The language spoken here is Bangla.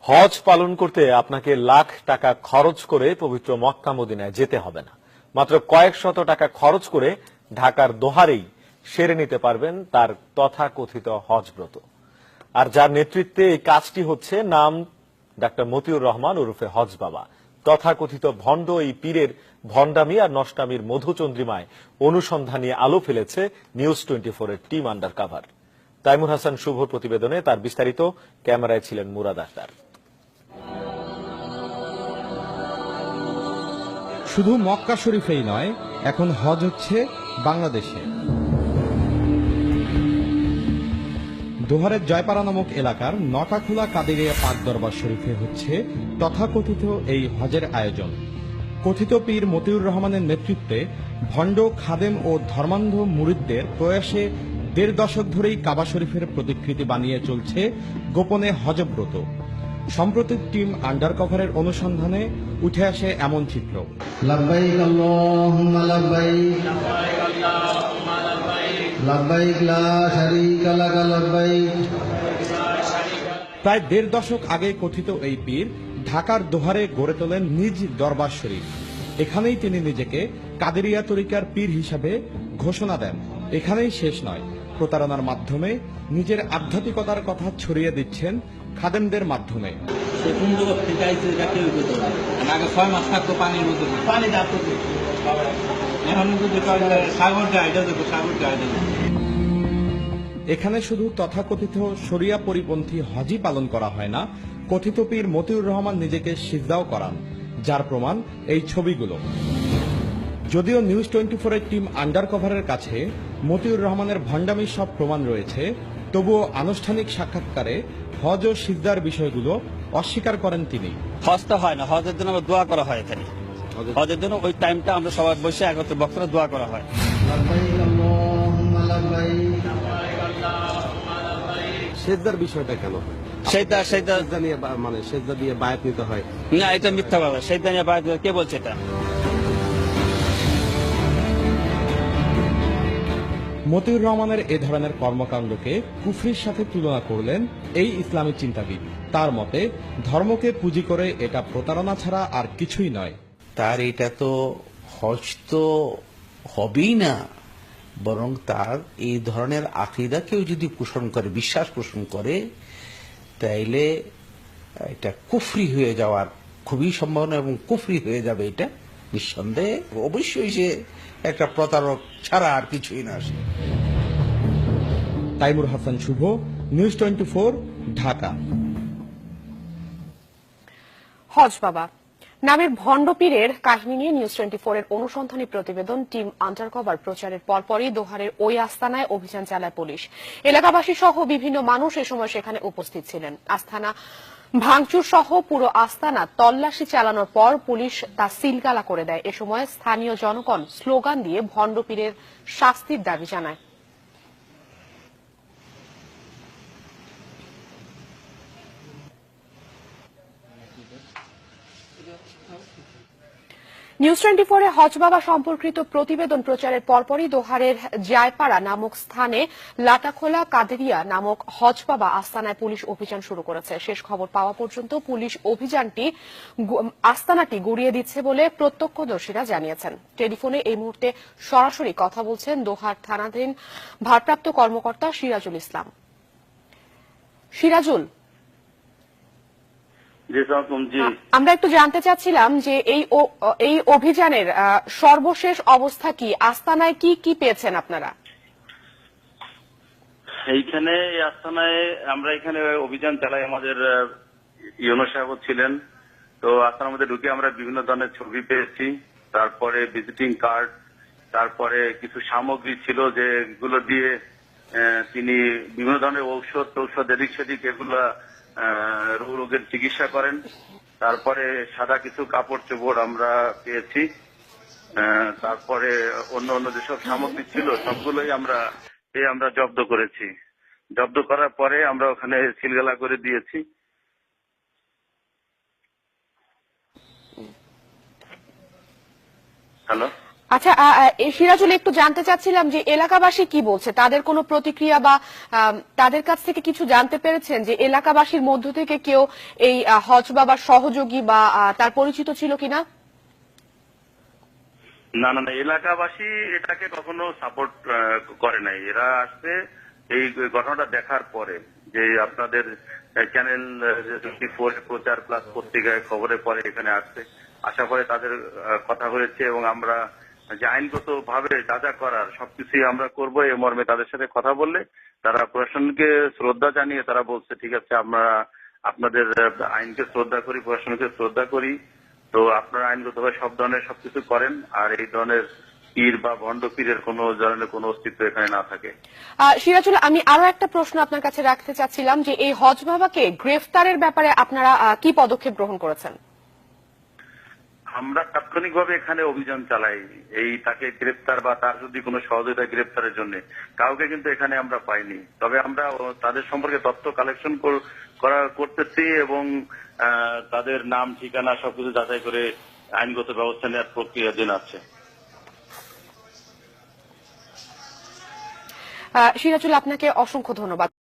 হজ পালন করতে আপনাকে লাখ টাকা খরচ করে পবিত্র মক্কা মদিনায় যেতে হবে না। মাত্র কয়েক শত টাকা খরচ করে ঢাকার দোহারেই সেরে নিতে পারবেন তার তথাকথিত হজ ব্রত। আর যার নেতৃত্বে এই কাজটি হচ্ছে নাম ডাক্তার মতিউর রহমান ওরফে হজ বাবা। তথাকথিত ভণ্ড এই পীরের ভণ্ডামি আর নষ্টামির মধুচন্দ্রিমায় অনুসন্ধানী আলো ফেলেছে নিউজ 24 এর team under cover. Taimur Hasan শুভর প্রতিবেদনে তার বিস্তারিত, ক্যামেরায় ছিলেন মুরাদ আক্তার। শুধু মক্কা শরীফেই নয়, এখন হজ হচ্ছে বাংলাদেশে। দোহারের জয়পাড়া নামক এলাকার নটাখোলা কাদেরিয়া পাক দরবার শরীফে হচ্ছে তথাকথিত এই হজের আয়োজন। কথিত পীর মতিউর রহমানের নেতৃত্বে ভণ্ড খাদেম ও ধর্মান্ধ মুরিদদের প্রয়াসে ১.৫ দশক ধরেই কাবা শরীফের প্রতিকৃতি বানিয়ে চলছে গোপনে হজব্রত। সম্প্রতি টিম আন্ডার কভারের অনুসন্ধানে উঠে আসে এমন চিত্র। লাব্বাইক আল্লাহুম্মা লাব্বাইক, লাব্বাইক লা শারীকা লাকা লাব্বাইক। প্রায় ১.৫ দশক আগে কথিত এই পীর ঢাকার দোহারে গড়ে তোলেন নিজ দরবার শরীফ। এখানেই তিনি নিজেকে কাদেরিয়া তরিকার পীর হিসাবে ঘোষণা দেন। এখানেই শেষ নয়, প্রতারণার মাধ্যমে নিজের আধ্যাত্মিকতার কথা ছড়িয়ে দিচ্ছেন খাদেমদের মাধ্যমে। আগে ৬ মাস থাকতো পানির মধ্যে, পানি থাকতো এখন সাগর যায়, সাগর যায়। এখানে শুধু তথাকথিত শরিয়া পরিপন্থী হজই পালন করা হয় না, কথিত পীর মতিউর রহমান নিজেকে সিজদাও করান, যার প্রমাণ এই ছবিগুলো। যদিও নিউজ 24 এর টিম আন্ডার কভারের কাছে মতিউর রহমানের ভণ্ডামির সব প্রমাণ রয়েছে, তবুও আনুষ্ঠানিক সাক্ষাৎকারে হজ ও সিজদার বিষয়গুলো অস্বীকার করেন তিনি। হজটা হয় না, হজের জন্য আমরা দোয়া করা হয়। এখানে হজের জন্য ওই টাইমটা আমরা সবাই বসে একত্রে বক্তরা দোয়া করা হয়। সেজদার বিষয়টা কেন হয়? সেজদা নিয়ে মানে সেজদা দিয়ে বায়াত নিতে হয় না, এটা মিথ্যা কথা। সেজদা নিয়ে বায়াত কে বলছে এটা? মতিউর রহমানের এ ধরনের কর্মকাণ্ডকে কুফরির সাথে তুলনা করলেন এই ইসলামী চিন্তাবিদ। তার মতে ধর্মকে পুঁজি করে এটা প্রতারণা ছাড়া আর কিছুই নয়। তার এটা তো হজ তো হবেই না, বরং তার এই ধরনের আকীদা কেউ যদি পোষণ করে, বিশ্বাস পোষণ করে, তাইলে এটা কুফরি হয়ে যাওয়ার খুবই সম্ভাবনা এবং কুফরি হয়ে যাবে এটা নিঃসন্দেহে। অবশ্যই সে একটা প্রতারক ছাড়া আর কিছুই না। তাইমুর হাসান শুভ, নিউজ 24, ঢাকা। হজ বাবা নামের ভণ্ড পীরের কাহিনী নিয়ে নিউজ 24 এর অনুসন্ধানী প্রতিবেদন টিম আন্ডারকভার প্রচারের পরপরই দোহারের ওই আস্তানায় অভিযান চালায় পুলিশ। এলাকাবাসী সহ বিভিন্ন মানুষ এ সময় সেখানে উপস্থিত ছিলেন। আস্তানা ভাঙচুর সহ পুরো আস্তানা তল্লাশি চালানোর পর পুলিশ তা সিলগালা করে দেয়। এ সময় স্থানীয় জনগণ স্লোগান দিয়ে ভণ্ড পীরের শাস্তির দাবি জানায়। নিউজ 24 এ হজ বাবা সম্পর্কিত প্রতিবেদন প্রচারের পরপরই দোহারের জয়পাড়া নামক স্থানে লাটাখোলা কাদেরিয়া নামক হজ বাবা আস্তানায় পুলিশ অভিযান শুরু করেছে। শেষ খবর পাওয়া পর্যন্ত পুলিশ আস্তানাটি গুড়িয়ে দিচ্ছে বলে প্রত্যক্ষদর্শীরা জানিয়েছেন। টেলিফোনে এই মুহূর্তে সরাসরি কথা বলছেন দোহার থানাধীন ভারপ্রাপ্ত কর্মকর্তা সিরাজুল ইসলাম। সিরাজুল, আমরা একটু জানতে চাচ্ছিলাম যে এই অভিযানের সর্বশেষ অবস্থা কি? আস্তানায় কি কি পেয়েছেন আপনারা? এইখানে আস্তানায় আমরা এখানে অভিযান চালাই, আমাদের ইউনো সাহেব ছিলেন। তো আস্তানার মধ্যে ঢুকে আমরা বিভিন্ন ধরনের ছবি পেয়েছি, তারপরে ভিজিটিং কার্ড, তারপরে কিছু সামগ্রী ছিল যেগুলো দিয়ে তিনি বিভিন্ন ধরনের ঔষধ এদিক সেদিক এগুলা রোগের চিকিৎসা করেন। তারপরে সাদা কিছু কাপড় চোপড় আমরা পেয়েছি। তারপরে অন্য যেসব সামগ্রী ছিল সবগুলোই আমরা জব্দ করেছি। জব্দ করার পরে আমরা ওখানে সিলগালা করে দিয়েছি। হ্যালো, আচ্ছা, সিরাজুল, একটু জানতে চাচ্ছিলাম যে এলাকাবাসী কি বলছে, তাদের কোনো প্রতিক্রিয়া বা তাদের কাছ থেকে কিছু জানতে পেরেছেন যে এলাকাবাসীর মধ্য থেকে কেউ এই হজ বাবার সহযোগী বা তার পরিচিত ছিল কিনা? না না না, এলাকাবাসী এটাকে কখনো সাপোর্ট করে নাই। এরা আসছে এই ঘটনাটা দেখার পরে, যে আপনাদের চ্যানেল 24 প্রচার প্লাস পত্রিকায় খবরের পরে এখানে আসছে, আসার পরে তাদের কথা হয়েছে এবং আমরা যে আইনগত ভাবে যা যা করার সবকিছুই আমরা করব এই মর্মে তাদের সাথে কথা বললে তারা প্রশাসনকে শ্রদ্ধা জানিয়ে তারা বলছে ঠিক আছে, আমরা আপনাদের আইনকে শ্রদ্ধা করি, প্রশাসনকে শ্রদ্ধা করি, তো আপনারা আইনগতভাবে সব ধরনের সবকিছু করেন, আর এই ধরনের পীর বা ভণ্ড পীরের কোনো ধরনের কোনো অস্তিত্ব এখানে না থাকে। সিরাজুল, আমি আরো একটা প্রশ্ন আপনার কাছে রাখতে চাচ্ছিলাম যে এই হজ বাবাকে গ্রেফতারের ব্যাপারে আপনারা কি পদক্ষেপ গ্রহণ করেছেন? আমরা তাৎক্ষণিকভাবে এখানে অভিযান চালাই এই তাকে গ্রেফতার বা তার যদি কোনো সহযোগিতা গ্রেফতারের জন্য, কাউকে কিন্তু এখানে আমরা পাইনি। তবে আমরা তাদের সম্পর্কে তথ্য কালেকশন করতেছি এবং তাদের নাম ঠিকানা সবকিছু যাচাই করে আইনগত ব্যবস্থা নেওয়ার প্রক্রিয়াধীন আছে। সিরাজুল, আপনাকে অসংখ্য ধন্যবাদ।